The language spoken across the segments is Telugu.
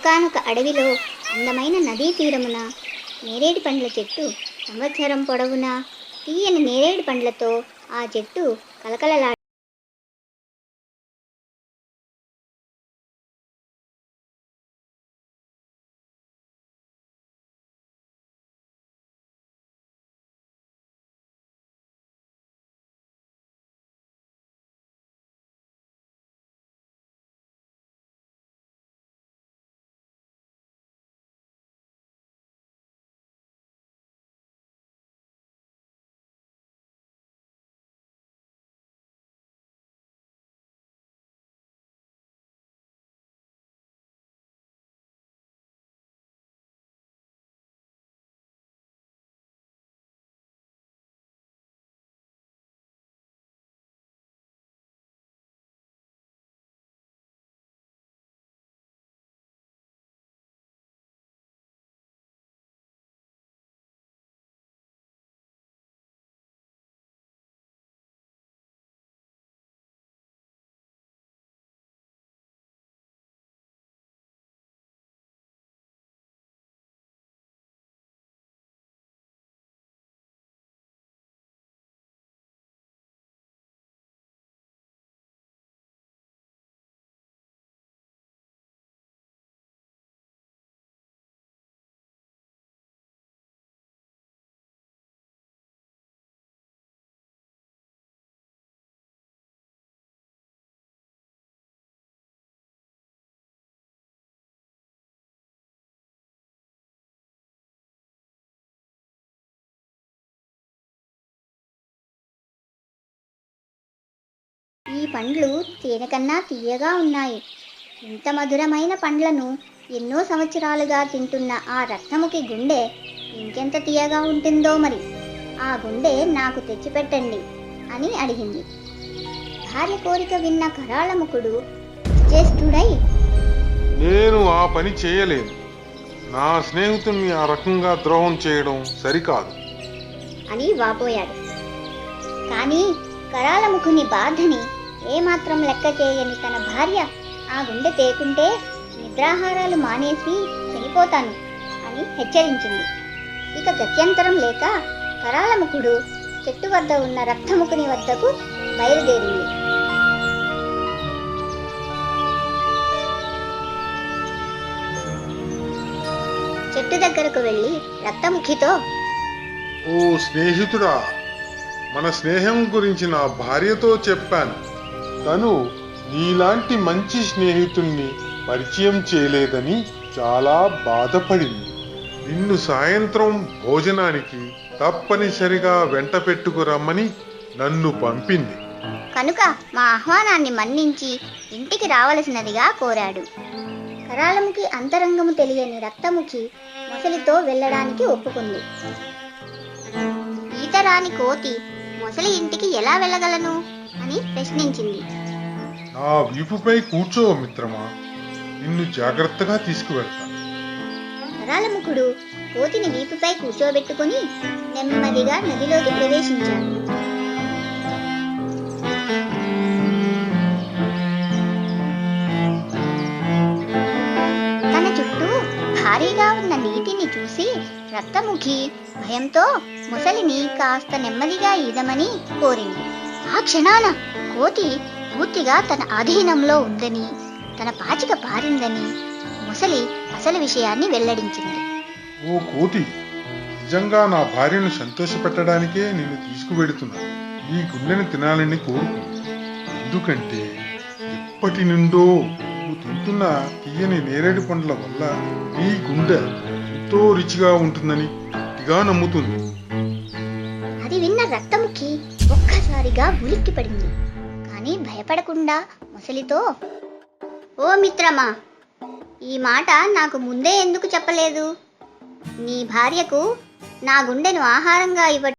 ఒకానొక అడవిలో అందమైన నదీ తీరమున నేరేడు పండ్ల చెట్టు సంవత్సరం పొడవునా తీయని నేరేడు పండ్లతో ఆ చెట్టు కలకలలా. ఈ పండ్లు తేనె కన్నా తీయగా ఉన్నాయి. ఇంత మధురమైన పండ్లను ఎన్నో సంవత్సరాలుగా తింటున్న ఆ రత్నముకి గుండె ఇంకెంత తీయగా ఉంటుందో మరి. ఆ గుండె నాకు తెచ్చిపెట్టండి అని అడిగింది. భార్య కోరిక విన్న కరాళముఖుడు చేష్టుడై, నేను ఆ పని చేయలేను. నా స్నేహితుణ్ణి ఆ రకంగా ద్రోహం చేయడం సరికాదు అని వాపోయాడు. కానీ కరాళముఖుని బాధని ఏమాత్రం లెక్క చేయని తన భార్య ఆ గుండె తేకుంటే నిద్రాహారాలు మానేసి చనిపోతాను అని హెచ్చరించింది. ఇక గత్యంతరం లేక కరాళముఖుడు చెట్టు వద్ద ఉన్న రక్తముఖుని వద్దకు బయలుదేరింది. చెట్టు దగ్గరకు వెళ్ళి రక్తముఖితో, ఓ స్నేహితుడా, మన స్నేహం గురించి నా భార్యతో చెప్పాను. తను నీలాంటి మంచి స్నేహితుణ్ణి పరిచయం చేయలేదని చాలా బాధపడింది. నిన్ను సాయంత్రం భోజనానికి తప్పనిసరిగా వెంట పెట్టుకురమ్మని నన్ను పంపింది. కనుక మా ఆహ్వానాన్ని మన్నించి ఇంటికి రావలసినదిగా కోరాడు. కరాళముఖి అంతరంగము తెలియని రక్తముఖి మొసలితో వెళ్ళడానికి ఒప్పుకుంది. ఈతరాని కోతి మొసలి ఇంటికి ఎలా వెళ్ళగలను అని ప్రశ్నించింది. నా వీపుపై కూర్చో మిత్రమా, నిన్ను జాగ్రత్తగా తీసుకువెళ్తా. కరాళముఖుడు కోతిని వీపుపై కూర్చోబెట్టుకుని నెమ్మదిగా నదిలోకి ప్రవేశించాడు. తన చుట్టూ భారీగా ఉన్న నీటిని చూసి రక్తముఖి భయంతో మొసలిని కాస్త నెమ్మదిగా ఈదమని కోరింది. ఆ క్షణాన కోతి పూర్తిగా తన ఆధీనంలో ఉందని, తన పాచిక పారిందని మొసలి అసలు విషయాన్ని వెల్లడించింది. ఓ కోతి, నిజంగా నా భార్యను సంతోషపెట్టడానికే నిన్ను తీసుకువెడుతున్నాను. నీ గుండెని తినాలని కోరుకుంది. ఎందుకంటే ఎప్పటి నుండో నువ్వు తింటున్న తీయని నేరేడు పండ్ల వల్ల నీ గుండె ఎంతో రుచిగా ఉంటుందని గట్టిగా నమ్ముతుంది. అది విన్న రక్తముఖి ఒక్కసారిగా ఉలిక్కిపడింది. కానీ భయపడకుండా మొసలితో, ఓ మిత్రమా, ఈ మాట నాకు ముందే ఎందుకు చెప్పలేదు? నీ భార్యకు నా గుండెను ఆహారంగా ఇవ్వ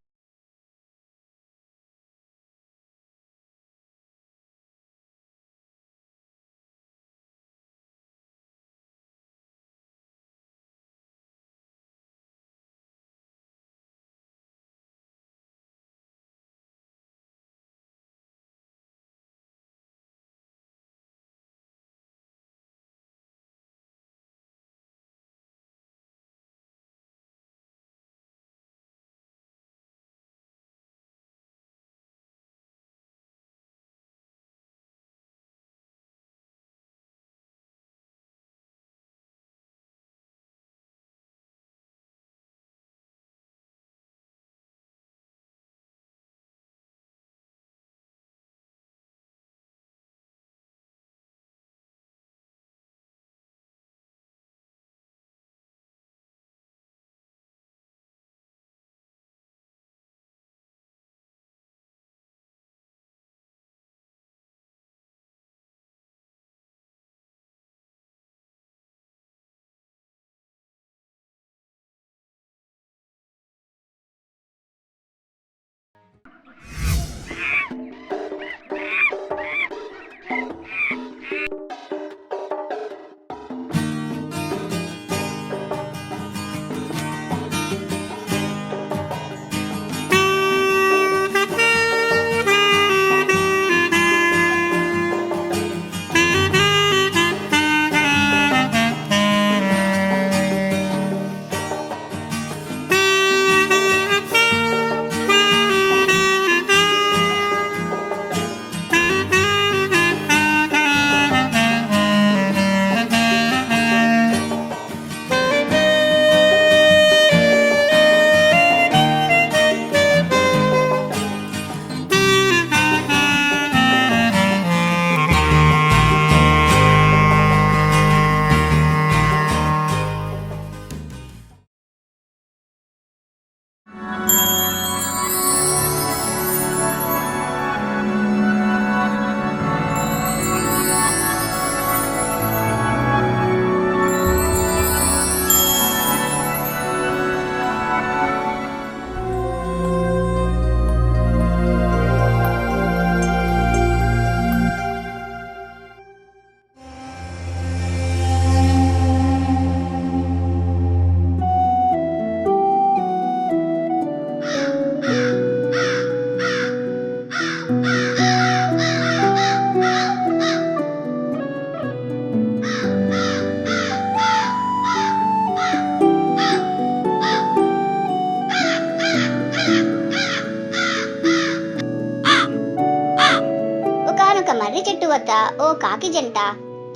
చెట్టు వద్ద ఓ కాకి జంట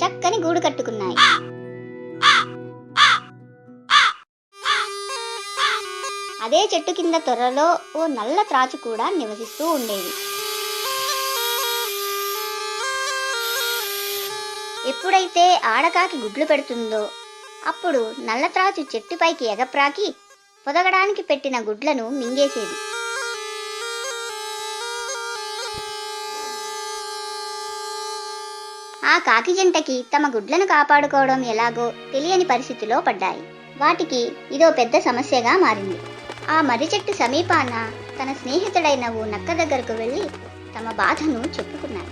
చక్కని గూడు కట్టుకున్నాయి. అదే చెట్టు కింద తొర్రలో ఓ నల్ల త్రాచు కూడా నివసిస్తూ ఉండేది. ఎప్పుడైతే ఆడకాకి గుడ్లు పెడుతుందో అప్పుడు నల్లత్రాచు చెట్టుపైకి ఎగప్రాకి పొదగడానికి పెట్టిన గుడ్లను మింగేసేది. ఆ కాకి జంటకి తమ గుడ్లను కాపాడుకోవడం ఎలాగో తెలియని పరిస్థితిలో పడ్డాయి. వాటికి ఇదో పెద్ద సమస్యగా మారింది. ఆ మర్రి చెట్టు సమీపాన తన స్నేహితుడైన ఓ నక్క దగ్గరకు వెళ్ళి తమ బాధను చెప్పుకున్నాయి.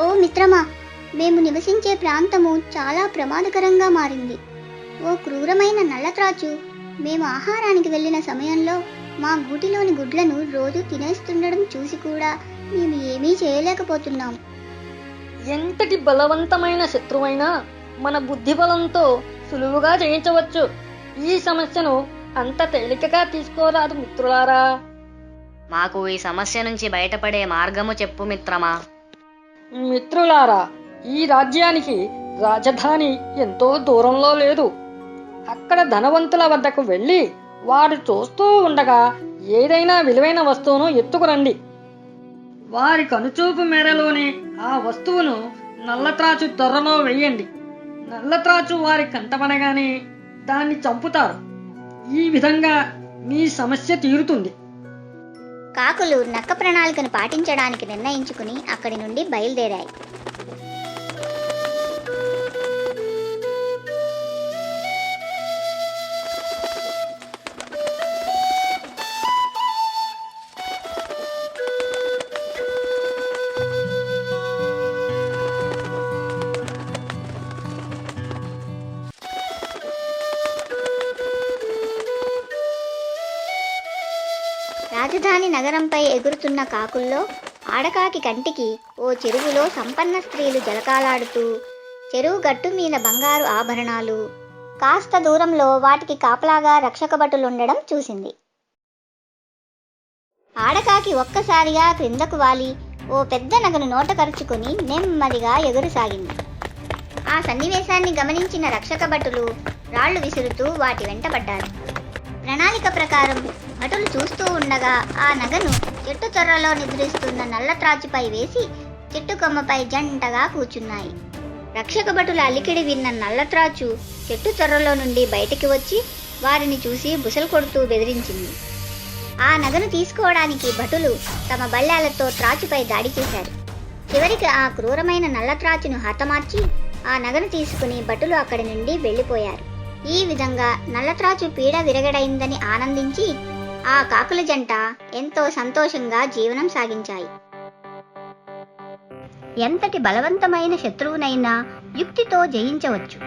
ఓ మిత్రమా, మేము నివసించే ప్రాంతము చాలా ప్రమాదకరంగా మారింది. ఓ క్రూరమైన నల్లత్రాచు మేము ఆహారానికి వెళ్ళిన సమయంలో మా గూటిలోని గుడ్లను రోజు తినేస్తుండడం చూసి కూడా మేము ఏమీ చేయలేకపోతున్నాం. ఎంతటి బలవంతమైన శత్రువైనా మన బుద్ధి బలంతో సులువుగా జయించవచ్చు. ఈ సమస్యను అంత తేలికగా తీసుకోరాదు మిత్రులారా. మాకు ఈ సమస్య నుంచి బయటపడే మార్గము చెప్పు మిత్రమా. మిత్రులారా, ఈ రాజ్యానికి రాజధాని ఎంతో దూరంలో లేదు. అక్కడ ధనవంతుల వద్దకు వెళ్ళి వారు చూస్తూ ఉండగా ఏదైనా విలువైన వస్తువును ఎత్తుకురండి. వారి కనుచూపు మేరలోని ఆ వస్తువును నల్లత్రాచు తొర్రలో వెయ్యండి. నల్లత్రాచు వారి కంటపడగానే దాన్ని చంపుతారు. ఈ విధంగా మీ సమస్య తీరుతుంది. కాకులు నక్క ప్రణాళికను పాటించడానికి నిర్ణయించుకుని అక్కడి నుండి బయలుదేరాయి. రాజధాని నగరంపై ఎగురుతున్న కాకుల్లో ఆడకాకి కంటికి ఓ చెరువులో సంపన్న స్త్రీలు జలకాలాడుతూ, చెరువు గట్టు మీద బంగారు ఆభరణాలు, కాస్త దూరంలో వాటికి కాపలాగా రక్షక భటులుండడం చూసింది. ఆడకాకి ఒక్కసారిగా క్రిందకు వాలి ఓ పెద్ద నగను నోట కరుచుకొని నెమ్మదిగా ఎగురుసాగింది. ఆ సన్నివేశాన్ని గమనించిన రక్షక భటులు రాళ్లు విసురుతూ వాటి వెంటబడ్డారు. ప్రణాళిక ప్రకారం భటులు చూస్తూ ఉండగా ఆ నగను చెట్టు తొర్రలో నిద్రిస్తున్న నల్లత్రాచుపై వేసి చెట్టు కొమ్మపై జంటగా కూర్చున్నాయి. రక్షక భటుల అలికిడి విన్న నల్లత్రాచు చెట్టు తొర్రలో నుండి బయటికి వచ్చి వారిని చూసి బుసలు కొడుతూ బెదిరించింది. ఆ నగను తీసుకోవడానికి భటులు తమ బల్లాలతో త్రాచుపై దాడి చేశారు. చివరికి ఆ క్రూరమైన నల్లత్రాచును హతమార్చి ఆ నగను తీసుకుని భటులు అక్కడి నుండి వెళ్ళిపోయారు. ఈ విధంగా నల్లత్రాచు పీడ విరగడైందని ఆనందించి ఆ కాకుల జంట ఎంతో సంతోషంగా జీవనం సాగించాయి. ఎంతటి బలవంతమైన శత్రువునైనా యుక్తితో జయించవచ్చు.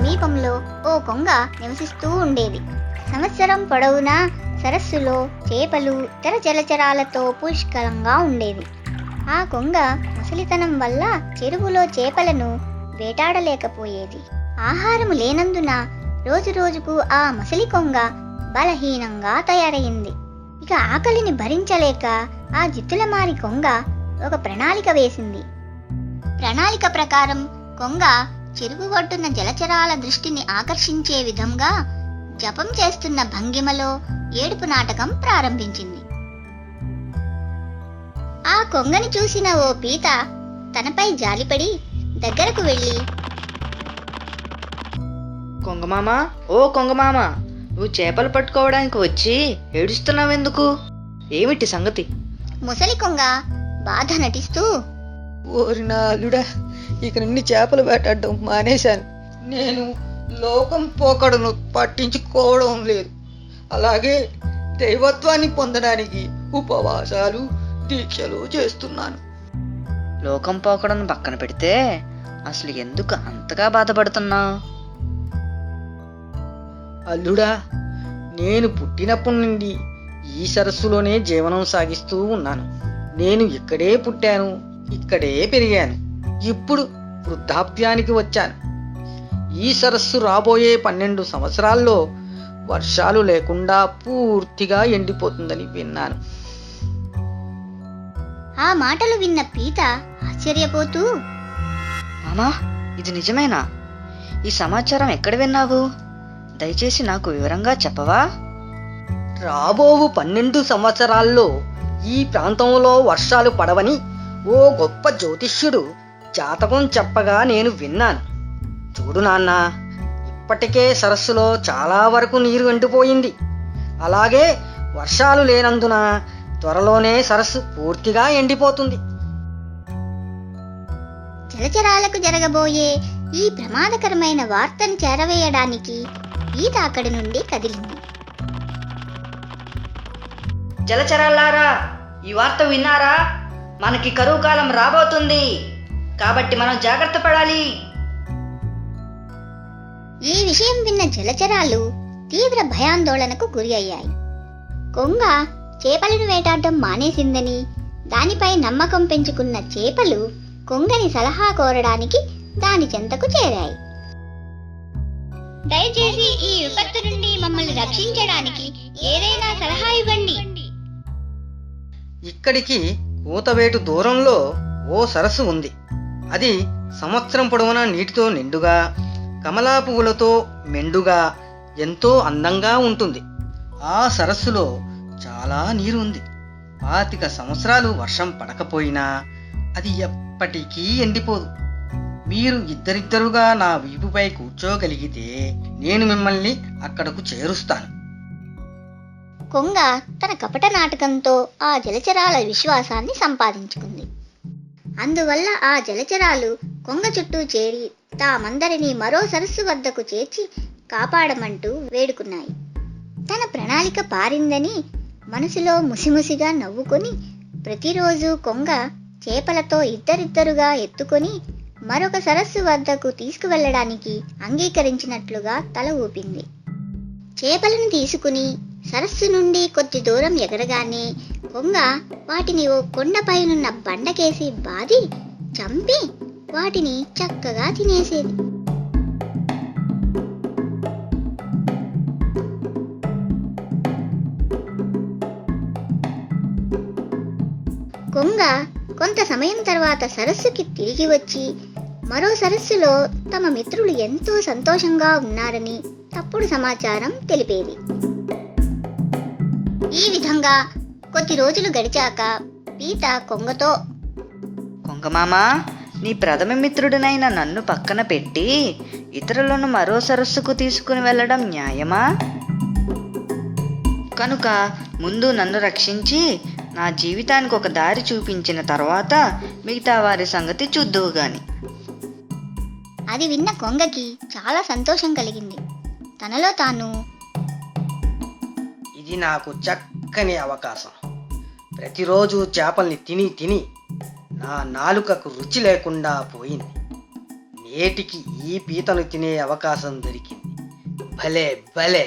సమీపంలో ఓ కొంగ నివసిస్తూ ఉండేది. సంవత్సరం పొడవునా సరస్సులో చేపలు ఇతర జలచరాలతో పుష్కలంగా ఉండేది. ఆ కొంగ ముసలితనం వల్ల చెరువులో చేపలను వేటాడలేకపోయేది. ఆహారము లేనందున రోజురోజుకు ఆ ముసలి కొంగ బలహీనంగా తయారైంది. ఇక ఆకలిని భరించలేక ఆ జిత్తులమారి కొంగ ఒక ప్రణాళిక వేసింది. ప్రణాళిక ప్రకారం కొంగ చెరువు ఒడ్డున జలచరాల దృష్టిని ఆకర్షించే విధంగా జపం చేస్తున్న భంగిమలో ఏడుపు నాటకం ప్రారంభించింది. ఆ కొంగని చూసిన ఓ పీత తనపై జాలిపడి దగ్గరకు వెళ్ళి, కొంగమామ, ఓ కొంగమామ, నువ్వు చేపలు పట్టుకోవడానికి వచ్చి ఏడుస్తున్నావెందుకు? ఏమిటి సంగతి? ముసలి కొంగ బాధ నటిస్తూ, ఓరి నాలుడా, ఇక నుండి చేపలు వేటాడడం మానేశాను. నేను లోకం పోకడను పట్టించుకోవడం లేదు. అలాగే దైవత్వాన్ని పొందడానికి ఉపవాసాలు దీక్షలు చేస్తున్నాను. లోకం పోకడను పక్కన పెడితే అసలు ఎందుకు అంతగా బాధపడుతున్నావు? అల్లుడా, నేను పుట్టినప్పటి నుండి ఈ సరస్సులోనే జీవనం సాగిస్తూ ఉన్నాను. నేను ఇక్కడే పుట్టాను, ఇక్కడే పెరిగాను. ఇప్పుడు వృద్ధాప్యానికి వచ్చాను. ఈ సరస్సు రాబోయే 12 సంవత్సరాల్లో వర్షాలు లేకుండా పూర్తిగా ఎండిపోతుందని విన్నాను. ఆ మాటలు విన్న పీత ఆశ్చర్యపోతూ, మామా, ఇది నిజమేనా? ఈ సమాచారం ఎక్కడ విన్నావు? దయచేసి నాకు వివరంగా చెప్పవా? రాబోవు 12 సంవత్సరాల్లో ఈ ప్రాంతంలో వర్షాలు పడవని ఓ గొప్ప జ్యోతిష్యుడు జాతకం చెప్పగా నేను విన్నాను. చూడు నాన్న, ఇప్పటికే సరస్సులో చాలా వరకు నీరు ఎండిపోయింది. అలాగే వర్షాలు లేనందున త్వరలోనే సరస్సు పూర్తిగా ఎండిపోతుంది. జలచరాలకు జరగబోయే ఈ ప్రమాదకరమైన వార్తను చేరవేయడానికి పీత అక్కడి నుండి కదిలింది. జలచరాలారా, ఈ వార్త విన్నారా? మనకి కరువు కాలం రాబోతుంది, కాబట్టి మనం జాగ్రత్త పడాలి. ఈ విషయం విన్న జలచరాలు తీవ్ర భయాందోళనకు గురి అయ్యాయి. కొంగ చేపలను వేటాడడం మానేసిందని, దానిపై నమ్మకం పెంచుకున్న చేపలు కొంగని సలహా కోరడానికి దాని చెంతకు చేరాయి. దయచేసి ఈ విపత్తు నుండి మమ్మల్ని రక్షించడానికి ఏదైనా సలహా ఇవ్వండి. ఇక్కడికి కూతవేటు దూరంలో ఓ సరస్సు ఉంది. అది సంవత్సరం పొడవునా నీటితో నిండుగా, కమలా పువ్వులతో మెండుగా, ఎంతో అందంగా ఉంటుంది. ఆ సరస్సులో చాలా నీరు ఉంది. 25 సంవత్సరాలు వర్షం పడకపోయినా అది ఎప్పటికీ ఎండిపోదు. మీరు ఇద్దరిద్దరుగా నా వీపుపై కూర్చోగలిగితే నేను మిమ్మల్ని అక్కడకు చేరుస్తాను. కొంగ తన కపట నాటకంతో ఆ జలచరాల విశ్వాసాన్ని సంపాదించుకుంది. అందువల్ల ఆ జలచరాలు కొంగ చుట్టూ చేరి తామందరినీ మరో సరస్సు వద్దకు చేర్చి కాపాడమంటూ వేడుకున్నాయి. తన ప్రణాళిక పారిందని మనసులో ముసిముసిగా నవ్వుకొని ప్రతిరోజు కొంగ చేపలతో ఇద్దరిద్దరుగా ఎత్తుకొని మరొక సరస్సు వద్దకు తీసుకువెళ్ళడానికి అంగీకరించినట్లుగా తల ఊపింది. చేపలను తీసుకుని సరస్సు నుండి కొద్ది దూరం ఎగరగానే కొంగ వాటిని ఓ కొండపైనున్న బండకేసి బాది చంపి వాటిని చక్కగా తినేసేది. కొంగ కొంత సమయం తర్వాత సరస్సుకి తిరిగి వచ్చి మరో సరస్సులో తమ మిత్రులు ఎంతో సంతోషంగా ఉన్నారని తప్పుడు సమాచారం తెలిపేది. ఈ విధంగా కొద్ది రోజులు గడిచాక పీత కొంగతో, కొంగమామా, నీ ప్రథమ మిత్రుడినైన నన్ను పక్కన పెట్టి ఇతరులను మరో సరస్సుకు తీసుకుని వెళ్ళడం న్యాయమా? కనుక ముందు నన్ను రక్షించి నా జీవితానికి ఒక దారి చూపించిన తర్వాత మిగతా వారి సంగతి చూద్దువు గాని. అది విన్న కొంగకి చాలా సంతోషం కలిగింది. తనలో తాను, ఇది నాకు చక్కని అవకాశం. ప్రతిరోజు చేపల్ని తిని తిని నా నాలుకకు రుచి లేకుండా పోయింది. ఏటికి ఈ పీతను తినే అవకాశం దొరికింది. భలే భలే.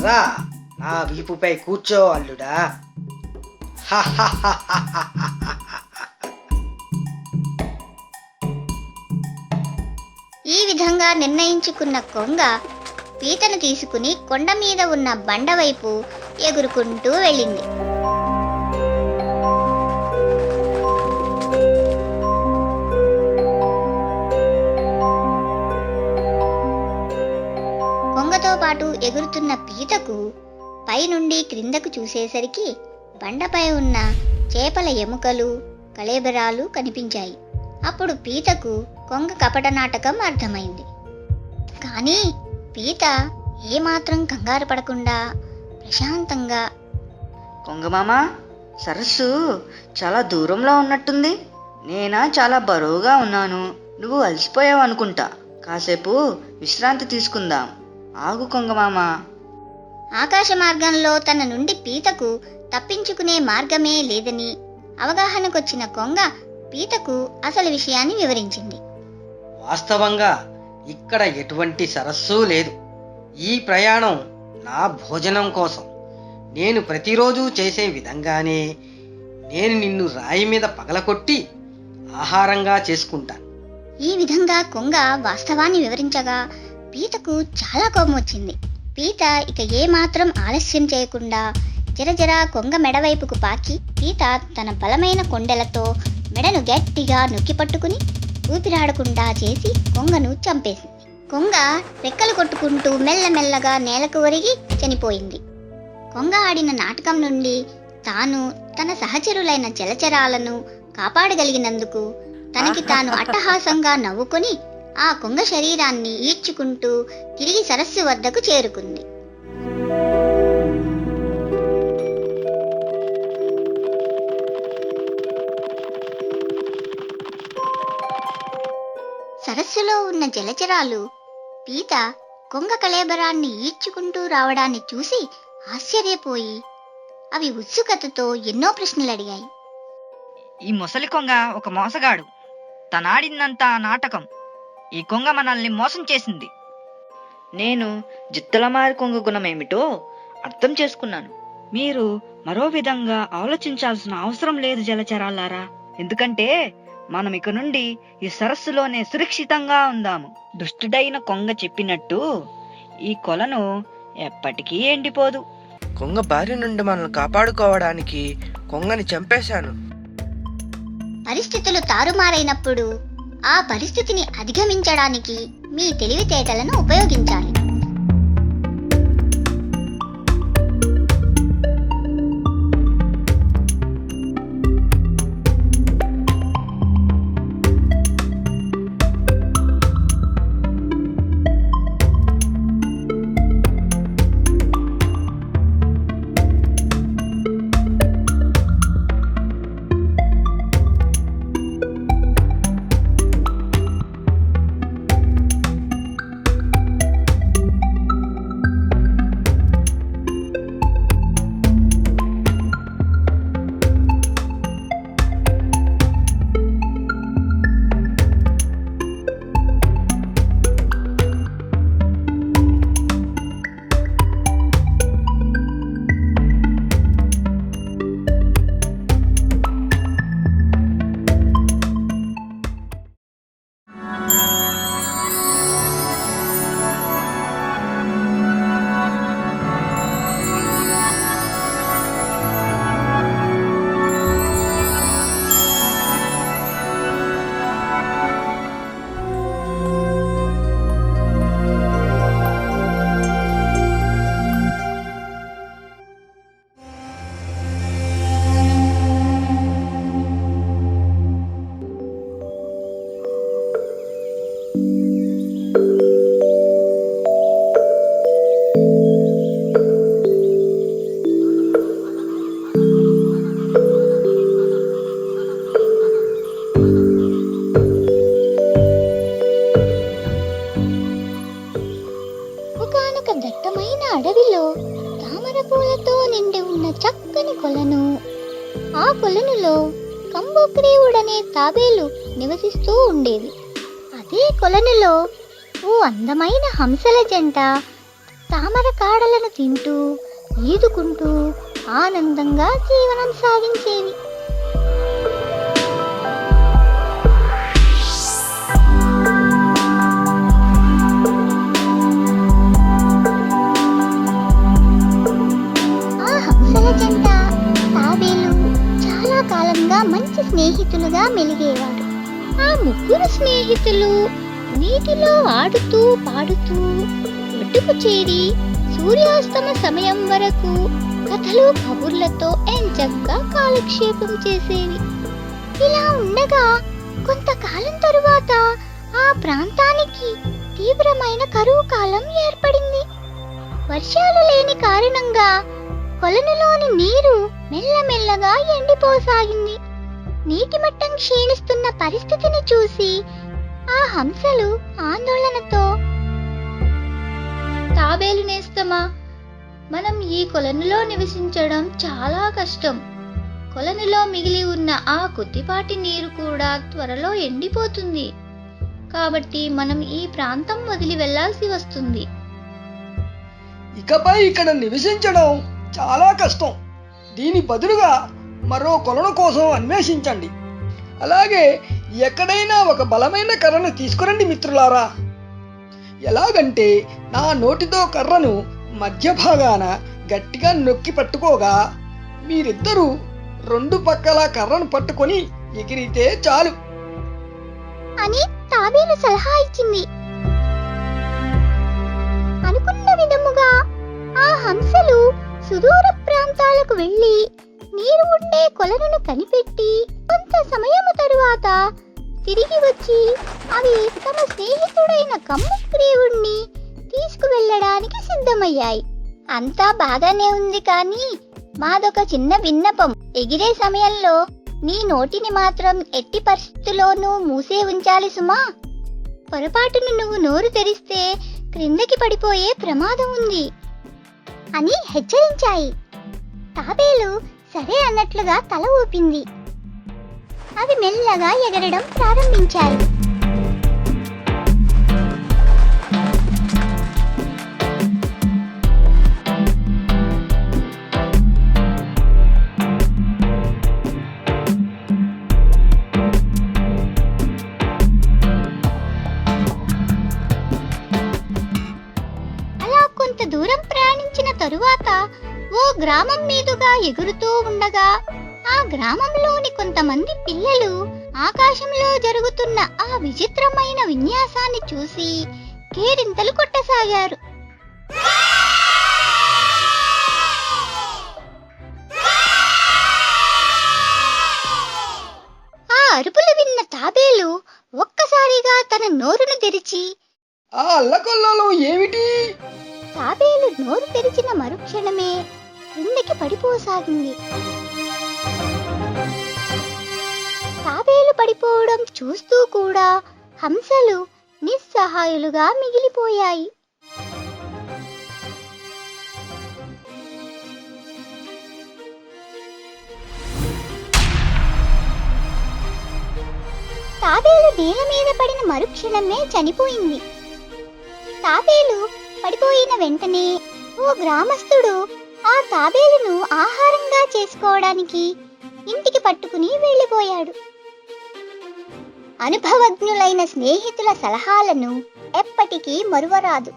రా, నా వీపుపై కూర్చో అల్లుడా. ఈ విధంగా నిర్ణయించుకున్న కొంగ పీతను తీసుకుని కొండ మీద ఉన్న బండ వైపు ఎగురుకుంటూ వెళ్ళింది. కొంగతో పాటు ఎగురుతున్న పీతకు పైనుండి క్రిందకు చూసేసరికి బండపై ఉన్న చేపల ఎముకలు, కళేబరాలు కనిపించాయి. అప్పుడు పీతకు కొంగ కపట నాటకం అర్థమైంది. కానీ పీత ఏమాత్రం కంగారు పడకుండా ప్రశాంతంగా, కొంగమామ, సరస్సు చాలా దూరంలో ఉన్నట్టుంది. నేనా చాలా బరువుగా ఉన్నాను. నువ్వు అలసిపోయావు అనుకుంటా. కాసేపు విశ్రాంతి తీసుకుందాం. ఆగు కొంగమామ. ఆకాశ మార్గంలో తన నుండి పీతకు తప్పించుకునే మార్గమే లేదని అవగాహనకొచ్చిన కొంగ పీతకు అసలు విషయాన్ని వివరించింది. వాస్తవంగా ఇక్కడ ఎటువంటి సరస్సు లేదు. ఈ ప్రయాణం నా భోజనం కోసం. నేను ప్రతిరోజు చేసే విధంగానే నేను నిన్ను రాయి మీద పగలకొట్టి ఆహారంగా చేసుకుంటాను. ఈ విధంగా కొంగ వాస్తవాన్ని వివరించగా పీతకు చాలా కోపం వచ్చింది. పీత ఇక ఏమాత్రం ఆలస్యం చేయకుండా జరజర కొంగ మెడవైపుకు పాకి పీత తన బలమైన కొండెలతో మెడను గట్టిగా నొక్కి పట్టుకుని ఊపిరాడకుండా చేసి కొంగను చంపేసింది. కొంగ రెక్కలు కొట్టుకుంటూ మెల్లమెల్లగా నేలకు ఒరిగి చనిపోయింది. కొంగ ఆడిన నాటకం నుండి తాను తన సహచరులైన జలచరాలను కాపాడగలిగినందుకు తనకి తాను అట్టహాసంగా నవ్వుకొని ఆ కొంగ శరీరాన్ని ఈడ్చుకుంటూ తిరిగి సరస్సు వద్దకు చేరుకుంది. సరస్సులో ఉన్న జలచరాలు పీత కొంగ కళేబరాన్ని ఈడ్చుకుంటూ రావడాన్ని చూసి ఆశ్చర్యపోయి అవి ఉత్సుకతతో ఎన్నో ప్రశ్నలు అడిగాయి. ఈ ముసలి కొంగ ఒక మోసగాడు. తనాడిందంతా నాటకం. ఈ కొంగ మనల్ని మోసం చేసింది. నేను జిత్తలమారి కొంగ గుణమేమిటో అర్థం చేసుకున్నాను. మీరు మరో విధంగా ఆలోచించాల్సిన అవసరం లేదు జలచరాలారా. ఎందుకంటే మనం ఇక నుండి ఈ సరస్సులోనే సురక్షితంగా ఉందాము. దుష్టుడైన కొంగ చెప్పినట్టు ఈ కొలను ఎప్పటికీ ఎండిపోదు. కొంగ బారి నుండి మనల్ని కాపాడుకోవడానికి కొంగని చంపేశాను. పరిస్థితులు తారుమారైనప్పుడు ఆ పరిస్థితిని అధిగమించడానికి మీ తెలివితేటలను ఉపయోగించాలి. అడవిలో తామర పూలతో నిండి ఉన్న చక్కని కొలను. ఆ కొలనులో కంబుగ్రీవుడనే తాబేలు నివసిస్తూ ఉండేది. అదే కొలనులో ఓ అందమైన హంసల జంట తామర కాడలను తింటూ ఈదుకుంటూ ఆనందంగా జీవనం సాగించేవి. ఆ హంసల జంట తాబేలు చాలా కాలంగా మంచి స్నేహితులుగా మెలిగేవారు. ఆ ముగ్గురు స్నేహితులు నీటిలో ఆడుతూ పాడుతూ ఒడ్డుకు చేరి సూర్యాస్తమ సమయం వరకు కథలు కబుర్లతో ఎంచక్కా కాలక్షేపం చేసేవి. ఇలా ఉండగా కొంతకాలం తరువాత ఆ ప్రాంతానికి తీవ్రమైన కరువు కాలం ఏర్పడింది. వర్షాలు లేని కారణంగా కొలనులోని నీరు మెల్లమెల్లగా ఎండిపోసాగింది. నీటి మట్టం క్షీణిస్తున్న పరిస్థితిని చూసి ఆ హంసలు ఆందోళనతో, తాబేలు నేస్తమా, మనం ఈ కొలనులో నివసించడం చాలా కష్టం. కొలనులో మిగిలి ఉన్న ఆ కొద్దిపాటి నీరు కూడా త్వరలో ఎండిపోతుంది. కాబట్టి మనం ఈ ప్రాంతం వదిలి వెళ్లాల్సి వస్తుంది. ఇకపై ఇక్కడ నివసించడం చాలా కష్టం. దీని బదులుగా మరో కొలను కోసం అన్వేషించండి. అలాగే ఎక్కడైనా ఒక బలమైన కర్రను తీసుకురండి మిత్రులారా. ఎలాగంటే నా నోటితో కర్రను మధ్య భాగాన గట్టిగా నొక్కి పట్టుకోగా మీరిద్దరూ రెండు పక్కల కర్రను పట్టుకొని ఎగిరితే చాలు అని తాబేలు సలహా ఇచ్చింది. అనుకున్న విధముగా ఆ హంసలు సుదూర ప్రాంతాలకు వెళ్లి నీరు ఉండే కొలనును కనిపెట్టి కొంత సమయము తరువాత తిరిగి వచ్చి అవి తమ స్నేహితుడైన కంబుగ్రీవుణ్ణి తీసుకువెళ్ళడానికి సిద్ధమయ్యాయి. అంతా బాగానే ఉంది, కానీ మాదొక చిన్న విన్నపం. ఎగిరే సమయంలో నీ నోటిని మాత్రం ఎట్టి పరిస్థితుల్లోనూ మూసే ఉంచాలి సుమా. పొరపాటును నువ్వు నోరు తెరిస్తే క్రిందకి పడిపోయే ప్రమాదం ఉంది అని హెచ్చరించాయి. తాబేలు సరే అన్నట్లుగా తల ఊపింది. అవి మెల్లగా ఎగరడం ప్రారంభించాయి. అలా కొంత దూరం ప్రయాణించిన తరువాత ఓ గ్రామం మీదుగా ఎగురుతూ ఉండగా ఆ గ్రామంలోని కొంతమంది పిల్లలు ఆకాశంలో జరుగుతున్న ఆ విచిత్రమైన విన్యాసాన్ని చూసి కేరింతలు కొట్టసాగారు. ఆ అరుపులు విన్న తాబేలు ఒక్కసారిగా తన నోరును తెరిచి, ఆ అల్లకొల్లాలు ఏమిటి? తాబేలు నోరు తెరిచిన మరుక్షణమే క్రిందకి పడిపోసాగింది. తాబేలు పడిపోవడం చూస్తూ కూడా హంసలు నిస్సహాయులుగా మిగిలిపోయాయి. తాబేలు నేల మీద పడిన మరుక్షణమే చనిపోయింది. తాబేలు పడిపోయిన వెంటనే ఓ గ్రామస్తుడు ఆ తాబేలును ఆహారంగా చేసుకోవడానికి ఇంటికి పట్టుకుని వెళ్ళిపోయాడు. అనుభవజ్ఞులైన స్నేహితుల సలహాలను ఎప్పటికీ మరువరాదు.